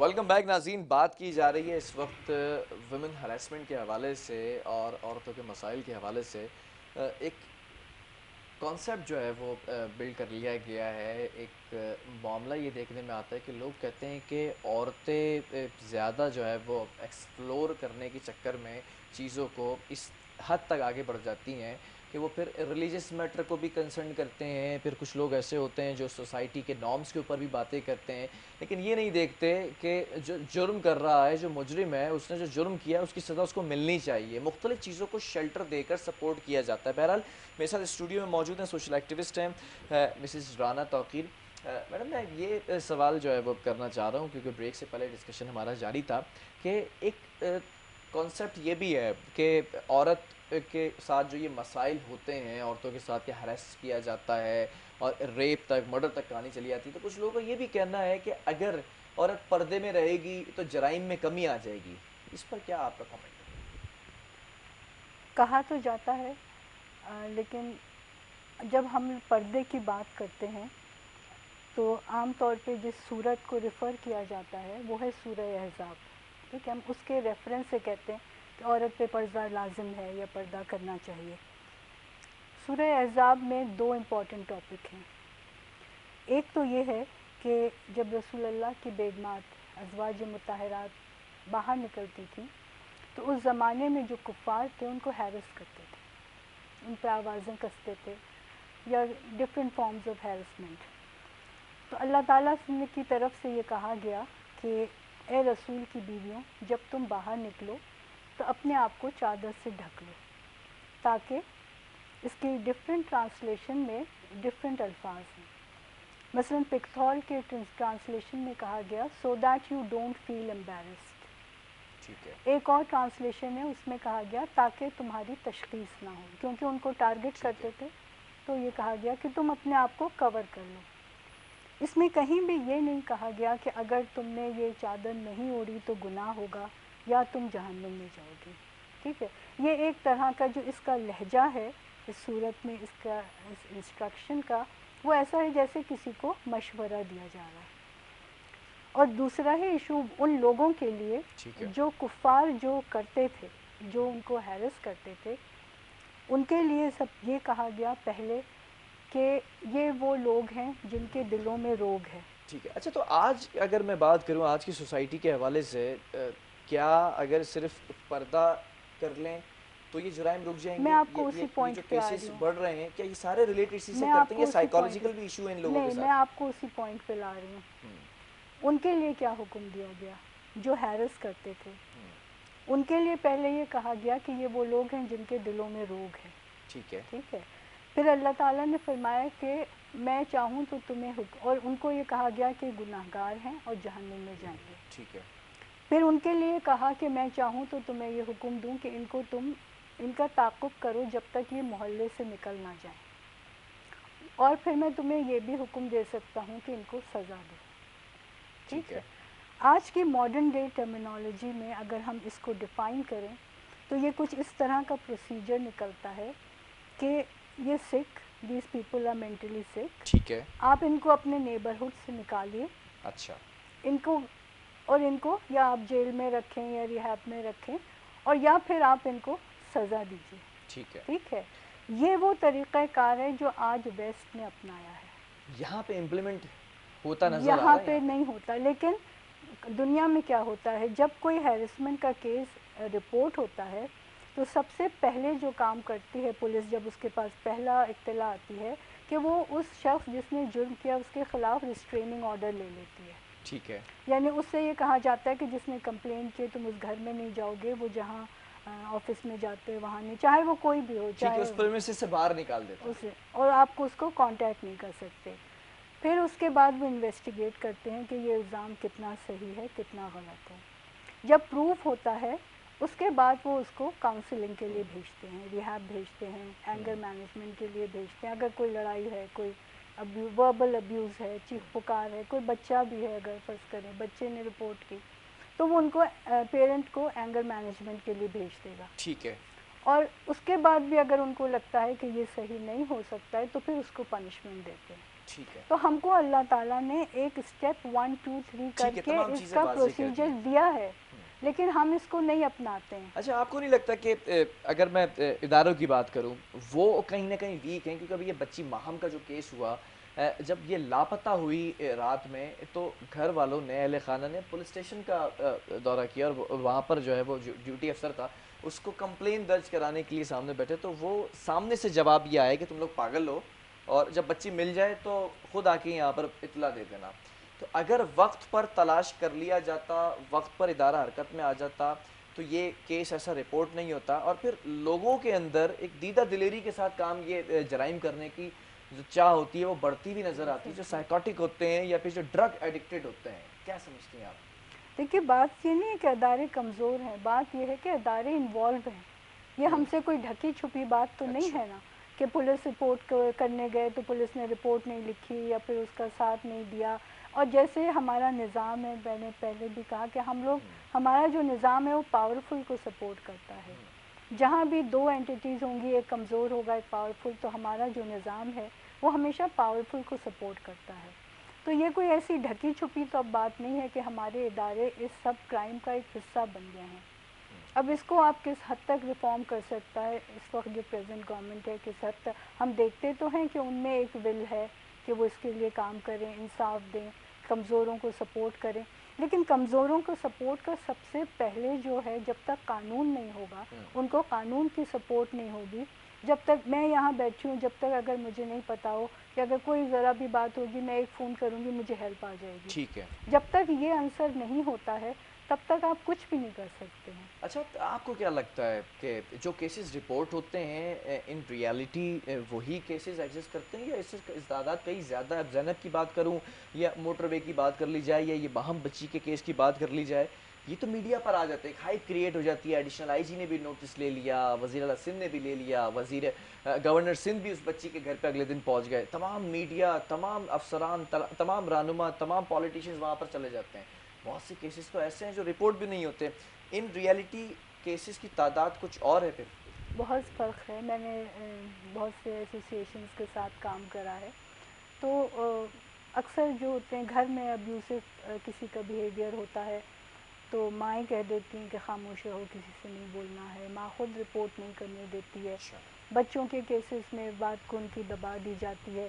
Welcome back ناظرین. بات کی جا رہی ہے اس وقت ویمن ہراسمنٹ کے حوالے سے اور عورتوں کے مسائل کے حوالے سے. ایک کانسیپٹ جو ہے وہ بلڈ کر لیا گیا ہے. ایک معاملہ یہ دیکھنے میں آتا ہے کہ لوگ کہتے ہیں کہ عورتیں زیادہ جو ہے وہ ایکسپلور کرنے کے چکر میں چیزوں کو اس حد تک آگے بڑھ جاتی ہیں کہ وہ پھر ریلیجس میٹر کو بھی کنسرن کرتے ہیں. پھر کچھ لوگ ایسے ہوتے ہیں جو سوسائٹی کے نارمز کے اوپر بھی باتیں کرتے ہیں، لیکن یہ نہیں دیکھتے کہ جو جرم کر رہا ہے، جو مجرم ہے، اس نے جو جرم کیا ہے اس کی سزا اس کو ملنی چاہیے. مختلف چیزوں کو شیلٹر دے کر سپورٹ کیا جاتا ہے. بہرحال میرے ساتھ اسٹوڈیو میں موجود ہیں سوشل ایکٹیوسٹ ہیں مسز رانا توقیر. میڈم میں یہ سوال جو ہے وہ کرنا چاہ رہا ہوں کیونکہ بریک سے پہلے ڈسکشن ہمارا جاری تھا کہ ایک کانسیپٹ یہ بھی ہے کہ عورت کے ساتھ جو یہ مسائل ہوتے ہیں، عورتوں کے ساتھ کیا ہراس کیا جاتا ہے اور ریپ تک، مرڈر تک کہانی چلی آتی ہے، تو کچھ لوگوں کا یہ بھی کہنا ہے کہ اگر عورت پردے میں رہے گی تو جرائم میں کمی آ جائے گی. اس پر کیا آپ کا کامنٹ ہے؟ کہا تو جاتا ہے لیکن جب ہم پردے کی بات کرتے ہیں تو عام طور پہ جس صورت کو ریفر کیا جاتا ہے وہ ہے سورہ احزاب. ٹھیک ہے، ہم اس کے ریفرنس سے کہتے ہیں کہ عورت پہ پردہ لازم ہے یا پردہ کرنا چاہیے. سورہ احزاب میں دو امپورٹنٹ ٹاپک ہیں. ایک تو یہ ہے کہ جب رسول اللہ کی بیگمات ازواج مطہرات باہر نکلتی تھیں تو اس زمانے میں جو کفار تھے ان کو ہیرس کرتے تھے، ان پہ آوازیں کستے تھے یا ڈفرینٹ فارمز آف ہیرسمنٹ. تو اللہ تعالیٰ کی طرف سے یہ کہا گیا کہ اے رسول کی بیویوں، جب تم باہر نکلو تو اپنے آپ کو چادر سے ڈھک لو، تاکہ اس کی ڈفرینٹ ٹرانسلیشن میں ڈفرینٹ الفاظ ہیں. مثلا پکتھول کے ٹرانسلیشن میں کہا گیا so that you don't feel embarrassed. ٹھیک ہے. ایک اور ٹرانسلیشن ہے، اس میں کہا گیا تاکہ تمہاری تشخیص نہ ہو، کیونکہ ان کو ٹارگٹ ٹھیک ہے. کرتے تھے تو یہ کہا گیا کہ تم اپنے آپ کو کور کر لو. اس میں کہیں بھی یہ نہیں کہا گیا کہ اگر تم نے یہ چادر نہیں اوڑھی تو گناہ ہوگا یا تم جہنم میں جاؤ گی. ٹھیک ہے، یہ ایک طرح کا جو اس کا لہجہ ہے اس صورت میں، اس کا اس انسٹرکشن کا، وہ ایسا ہے جیسے کسی کو مشورہ دیا جا رہا ہے. اور دوسرا ہے ایشو ان لوگوں کے لیے ٹھیک ہے. جو کفار جو کرتے تھے، جو ان کو ہیرس کرتے تھے، ان کے لیے سب یہ کہا گیا پہلے کہ یہ وہ لوگ ہیں جن کے دلوں میں روگ ہے. ٹھیک ہے. اچھا، تو آج اگر میں بات کروں آج کی سوسائٹی کے حوالے سے، کیا اگر صرف پردہ کر لیں تو یہ جرائم رک جائیں میں گے؟ آپ یہ کو یہ اسی یہ جو پوائنٹ پہ آ کیسز رہی ہوں، بڑھ رہے ہیں کیا یہ سارے ریلیٹ اسی سے میں کرتے آپ ہیں کو یا اسی پوائنٹ سائیکالوجیکل بھی ایشو ہے ان لوگوں کے نہیں، میں ساتھ؟ آپ کو اسی پوائنٹ پہ لا رہی ہوں. ان کے لیے کیا حکم دیا گیا جو ہیرس کرتے تھے؟ ان کے لیے پہلے یہ کہا گیا کہ یہ وہ لوگ ہیں جن کے دلوں میں روگ ہے. ٹھیک ہے. ٹھیک ہے، پھر اللہ تعالیٰ نے فرمایا کہ میں چاہوں تو تمہیں اور ان کو یہ کہا گیا کہ گناہ گار ہیں اور جہنم میں جائیں گے. ٹھیک ہے. پھر ان کے لیے کہا کہ میں چاہوں تو تمہیں یہ حکم دوں کہ ان کا تعاقب کرو جب تک یہ محلے سے نکل نہ جائیں، اور پھر میں تمہیں یہ بھی حکم دے سکتا ہوں کہ ان کو سزا دو. ٹھیک ہے، آج کی ماڈرن ڈے ٹرمینالوجی میں اگر ہم اس کو ڈیفائن کریں تو یہ کچھ اس طرح کا پروسیجر نکلتا ہے کہ یہ سکھ، these people are mentally sick, ٹھیک ہے. آپ ان کو اپنے نیبرہڈ سے نکالیے، اچھا. ان کو یا آپ جیل میں رکھیں یا ریہاب میں رکھیں، اور یا پھر آپ ان کو سزا دیجیے. ٹھیک ہے. ٹھیک ہے، یہ وہ طریقہ کار ہے جو آج ویسٹ نے اپنایا ہے. یہاں پہ امپلیمنٹ ہوتا نظر آ یہاں رہا ہے پہ نہیں ہوتا، لیکن دنیا میں کیا ہوتا ہے، جب کوئی ہیرسمنٹ کا کیس رپورٹ ہوتا ہے تو سب سے پہلے جو کام کرتی ہے پولیس، جب اس کے پاس پہلا اطلاع آتی ہے کہ وہ اس شخص جس نے جرم کیا اس کے خلاف ریسٹریننگ آرڈر لے لیتی ہے. ٹھیک ہے. یعنی اس سے یہ کہا جاتا ہے کہ جس نے کمپلین کی تم اس گھر میں نہیں جاؤ گے، وہ جہاں آفس میں جاتے وہاں نہیں، چاہے وہ کوئی بھی ہو، ٹھیک ہے، چاہے اس پریمیسز سے باہر نکال دیتا ہے. اسے، اور آپ کو اس کو کانٹیکٹ نہیں کر سکتے. پھر اس کے بعد وہ انویسٹیگیٹ کرتے ہیں کہ یہ الزام کتنا صحیح ہے کتنا غلط ہے. جب پروف ہوتا ہے اس کے بعد وہ اس کو کاؤنسلنگ کے لیے بھیجتے ہیں، ریہاب بھیجتے ہیں، اینگر مینجمنٹ کے لیے بھیجتے ہیں. اگر کوئی لڑائی ہے، کوئی وربل ابیوز ہے، چیخ پکار ہے، کوئی بچہ بھی ہے، اگر فرض کریں بچے نے رپورٹ کی تو وہ ان کو پیرنٹ کو اینگر مینجمنٹ کے لیے بھیج دے گا. ٹھیک ہے. اور اس کے بعد بھی اگر ان کو لگتا ہے کہ یہ صحیح نہیں ہو سکتا ہے تو پھر اس کو پنشمنٹ دیتے ہیں. ٹھیک ہے، تو ہم کو اللہ تعالیٰ نے ایک اسٹیپ 1 2 3 کر ٹھیک ہے، کے تمام اس چیزیں کا واضح کر دی پروسیجر ہیں۔ دیا ہے، لیکن ہم اس کو نہیں اپناتے ہیں۔ اچھا، آپ کو نہیں لگتا کہ اگر میں اداروں کی بات کروں وہ کہیں نہ کہیں ویک ہیں؟ کیونکہ ابھی یہ بچی ماہم کا جو کیس ہوا، جب یہ لاپتہ ہوئی رات میں، تو گھر والوں نے، اہل خانہ نے پولیس اسٹیشن کا دورہ کیا، اور وہاں پر جو ہے وہ ڈیوٹی افسر تھا، اس کو کمپلین درج کرانے کے لیے سامنے بیٹھے، تو وہ سامنے سے جواب یہ آیا کہ تم لوگ پاگل ہو، اور جب بچی مل جائے تو خود آ کے یہاں پر اطلاع دے دینا۔ تو اگر وقت پر تلاش کر لیا جاتا، وقت پر ادارہ حرکت میں آ جاتا، تو یہ کیس ایسا رپورٹ نہیں ہوتا، اور پھر لوگوں کے اندر ایک دیدہ دلیری کے ساتھ کام، یہ جرائم کرنے کی جو چاہ ہوتی ہے وہ بڑھتی ہوئی نظر آتی ہے، جو سائیکوٹک ہوتے ہیں یا پھر جو ڈرگ ایڈکٹڈ ہوتے ہیں۔ کیا سمجھتی ہیں آپ؟ دیکھیے، بات یہ نہیں ہے کہ ادارے کمزور ہیں، بات یہ ہے کہ ادارے انوالو ہیں۔ یہ ہم سے کوئی ڈھکی چھپی بات تو نہیں اچھا، ہے نا کہ پولیس رپورٹ کرنے گئے تو پولیس نے رپورٹ نہیں لکھی یا پھر اس کا ساتھ نہیں دیا۔ اور جیسے ہمارا نظام ہے، میں نے پہلے بھی کہا کہ ہمارا جو نظام ہے وہ پاورفل کو سپورٹ کرتا ہے۔ جہاں بھی دو اینٹیز ہوں گی، ایک کمزور ہوگا ایک پاورفل، تو ہمارا جو نظام ہے وہ ہمیشہ پاورفل کو سپورٹ کرتا ہے۔ تو یہ کوئی ایسی ڈھکی چھپی تو اب بات نہیں ہے کہ ہمارے ادارے اس سب کرائم کا ایک حصہ بن گئے ہیں۔ اب اس کو آپ کس حد تک ریفارم کر سکتا ہے، اس وقت جو پریزنٹ گورنمنٹ ہے کس حد تک، ہم دیکھتے تو ہیں کہ ان میں ایک ول ہے کہ وہ اس کے لیے کام کریں، انصاف دیں، کمزوروں کو سپورٹ کریں، لیکن کمزوروں کو سپورٹ کا سب سے پہلے جو ہے، جب تک قانون نہیں ہوگا، ان کو قانون کی سپورٹ نہیں ہوگی، جب تک میں یہاں بیٹھی ہوں، جب تک اگر مجھے نہیں پتا ہو کہ اگر کوئی ذرا بھی بات ہوگی میں ایک فون کروں گی مجھے ہیلپ آ جائے گی، ٹھیک ہے۔ جب تک یہ عنصر نہیں ہوتا ہے تب تک آپ کچھ بھی نہیں کر سکتے ہیں۔ اچھا، آپ کو کیا لگتا ہے کہ جو کیسز رپورٹ ہوتے ہیں ان ریالٹی وہی کیسز ایگزسٹ کرتے ہیں، یا اس سے تعداد کئی زیادہ ہے؟ اب زینب کی بات کروں یا موٹر وے کی بات کر لی جائے یا یہ باہم بچی کے کیس کی بات کر لی جائے، یہ تو میڈیا پر آ جاتے ہیں، ایک ہائپ کریٹ ہو جاتی ہے، ایڈیشنل آئی جی نے بھی نوٹس لے لیا، وزیر اعلیٰ سندھ نے بھی لے لیا، گورنر سندھ بھی اس بچی کے گھر پہ اگلے دن پہنچ گئے، تمام میڈیا، تمام افسران، تمام رہنما، تمام پولیٹیشینز وہاں پر چلے جاتے ہیں۔ بہت سے کیسز تو ایسے ہیں جو رپورٹ بھی نہیں ہوتے۔ ان ریالٹی کیسز کی تعداد کچھ اور ہے پھر؟ بہت فرق ہے، میں نے بہت سے ایسوسیشنز کے ساتھ کام کرا ہے، تو اکثر جو ہوتے ہیں گھر میں ابیوسو کسی کا بیہیویئر ہوتا ہے تو مائیں کہہ دیتی ہیں کہ خاموش رہو، کسی سے نہیں بولنا ہے، ماں خود رپورٹ نہیں کرنے دیتی ہے، اچھا، بچوں کے کیسز میں بات کو ان کی دبا دی جاتی ہے۔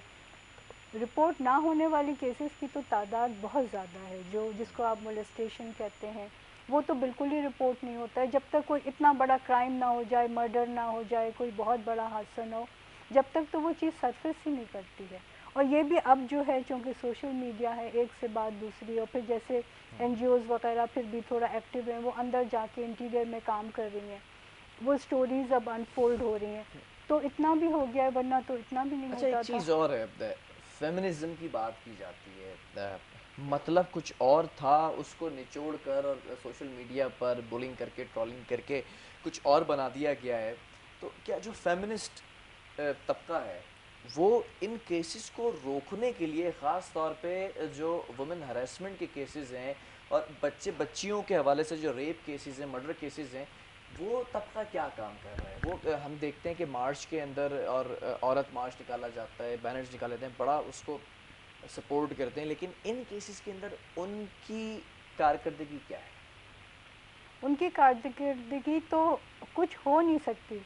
رپورٹ نہ ہونے والی کیسز کی تو تعداد بہت زیادہ ہے، جس کو آپ مولیسٹیشن کہتے ہیں، وہ تو بالکل ہی رپورٹ نہیں ہوتا ہے، جب تک کوئی اتنا بڑا کرائم نہ ہو جائے، مرڈر نہ ہو جائے، کوئی بہت بڑا حادثہ نہ ہو، جب تک تو وہ چیز سرفیس ہی نہیں کرتی ہے۔ اور یہ بھی اب جو ہے چونکہ سوشل میڈیا ہے، ایک سے بات دوسری، اور پھر جیسے این جی اوز وغیرہ پھر بھی تھوڑا ایکٹیو ہیں، وہ اندر جا کے انٹیریئر میں کام کر رہی ہیں، وہ سٹوریز اب انفولڈ ہو رہی ہیں، تو اتنا بھی ہو گیا ہے، ورنہ تو اتنا بھی نہیں اچھا، ایک ہوتا تھا۔ چیز اور ہے، فیمنزم کی بات کی جاتی ہے، مطلب کچھ اور تھا، اس کو نچوڑ کر اور سوشل میڈیا پر بولنگ کر کے، ٹرولنگ کر کے کچھ اور بنا دیا گیا ہے۔ تو کیا جو فیمنسٹ طبقہ ہے وہ ان کیسز کو روکنے کے لیے، خاص طور پہ جو وومن ہراسمنٹ کے کیسز ہیں اور بچیوں کے حوالے سے جو ریپ کیسز ہیں، مرڈر کیسز ہیں، وہ طبقہ کیا کام کر رہا ہے؟ وہ ہم دیکھتے ہیں کہ مارچ کے اندر، اور عورت مارچ نکالا جاتا ہے، بینرز نکالے جاتے ہیں، بڑا اس کو سپورٹ کرتے ہیں، لیکن ان کیسز کے اندر ان کی کارکردگی کیا ہے؟ ان کی کارکردگی تو کچھ ہو نہیں سکتی۔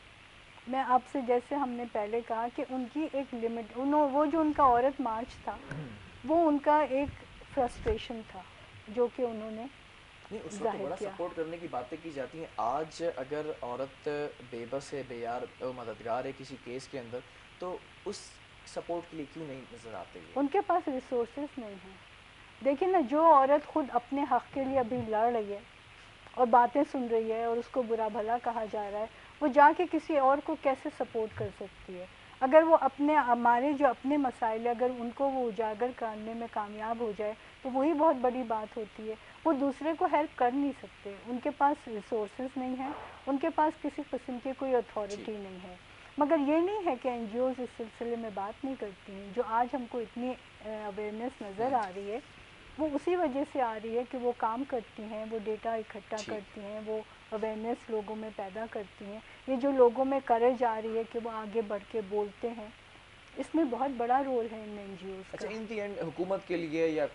میں آپ سے جیسے ہم نے پہلے کہا کہ ان کی ایک لمٹ، وہ جو ان کا عورت مارچ تھا وہ ان کا ایک فرسٹریشن تھا جو کہ انہوں نے نہیں، اس وقت تو ظاہر بڑا کیا۔ سپورٹ کرنے کی باتیں کی جاتی ہیں، آج اگر عورت بے بس ہے، بے یار مددگار ہے کسی کیس کے اندر، تو اس سپورٹ کے لیے کیوں نہیں نظر آتے یہ؟ ان کے پاس ریسورسز نہیں ہیں۔ دیکھیں نا، جو عورت خود اپنے حق کے لیے ابھی لڑ رہی ہے اور باتیں سن رہی ہے اور اس کو برا بھلا کہا جا رہا ہے، وہ جا کے کسی اور کو کیسے سپورٹ کر سکتی ہے؟ اگر وہ ہمارے جو اپنے مسائل ہے اگر ان کو وہ اجاگر کرنے میں کامیاب ہو جائے تو وہی بہت بڑی بات ہوتی ہے۔ وہ دوسرے کو ہیلپ کر نہیں سکتے، ان کے پاس ریسورسز نہیں ہیں، ان کے پاس کسی قسم کی کوئی ٹھیک، اتھارٹی نہیں ہے۔ مگر یہ نہیں ہے کہ این جی اوز اس سلسلے میں بات نہیں کرتی ہیں، جو آج ہم کو اتنی اویئرنیس نظر آ رہی ہے وہ اسی وجہ سے آ رہی ہے کہ وہ کام کرتی ہیں، وہ ڈیٹا اکٹھا ٹھیک، کرتی ہیں، وہ اویئرنیس لوگوں میں پیدا کرتی ہیں، یہ جو لوگوں میں کریج آ رہی ہے کہ وہ آگے بڑھ کے بولتے ہیں، اس میں بہت بڑا رول ہے ان این جی اوز اچھا، کا۔ ان دی اینڈ حکومت کے لیے یا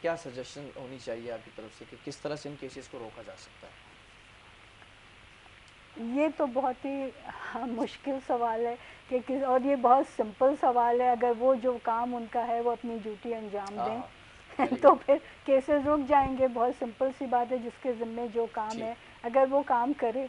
کیا سجیشن ہونی چاہیے آپ کی طرف سے کہ کس طرح سے ان کیسز کو روکا جا سکتا ہے؟ یہ تو بہت ہی مشکل سوال ہے کہ اور یہ بہت سمپل سوال ہے، اگر وہ جو کام ان کا ہے وہ اپنی ڈیوٹی انجام ہاں دیں ہاں، ویری تو گڈ، پھر کیسز رک جائیں گے۔ بہت سمپل سی بات ہے، جس کے ذمے جو کام ٹھیک، ہے اگر وہ کام کرے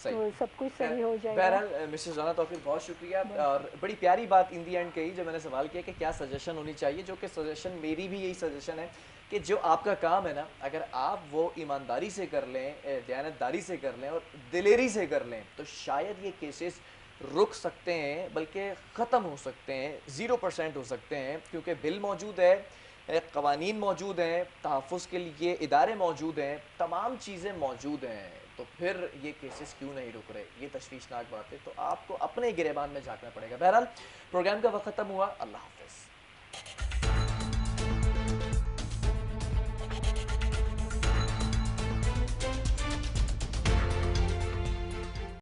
صحیح۔ تو سب کچھ خیر، صحیح ہو جائے گا۔ بہرحال مسز رانا توفیق بہت شکریہ، بہت اور شکریہ۔ بڑی پیاری بات ان دی اینڈ کہی جو میں نے سوال کیا کہ کیا سجیشن ہونی چاہیے، جو کہ سجیشن میری بھی یہی سجیشن ہے کہ جو آپ کا کام ہے نا، اگر آپ وہ ایمانداری سے کر لیں، دیانتداری سے کر لیں اور دلیری سے کر لیں تو شاید یہ کیسز رک سکتے ہیں، بلکہ ختم ہو سکتے ہیں، 0% ہو سکتے ہیں، کیونکہ بل موجود ہے، قوانین موجود ہیں، تحفظ کے لیے ادارے موجود ہیں، تمام چیزیں موجود ہیں، تو پھر یہ کیسز کیوں نہیں رک رہے؟ یہ تشویشناک بات ہے، تو آپ کو اپنے گریبان میں جھانکنا پڑے گا۔ بہرحال پروگرام کا وقت ختم ہوا، اللہ حافظ۔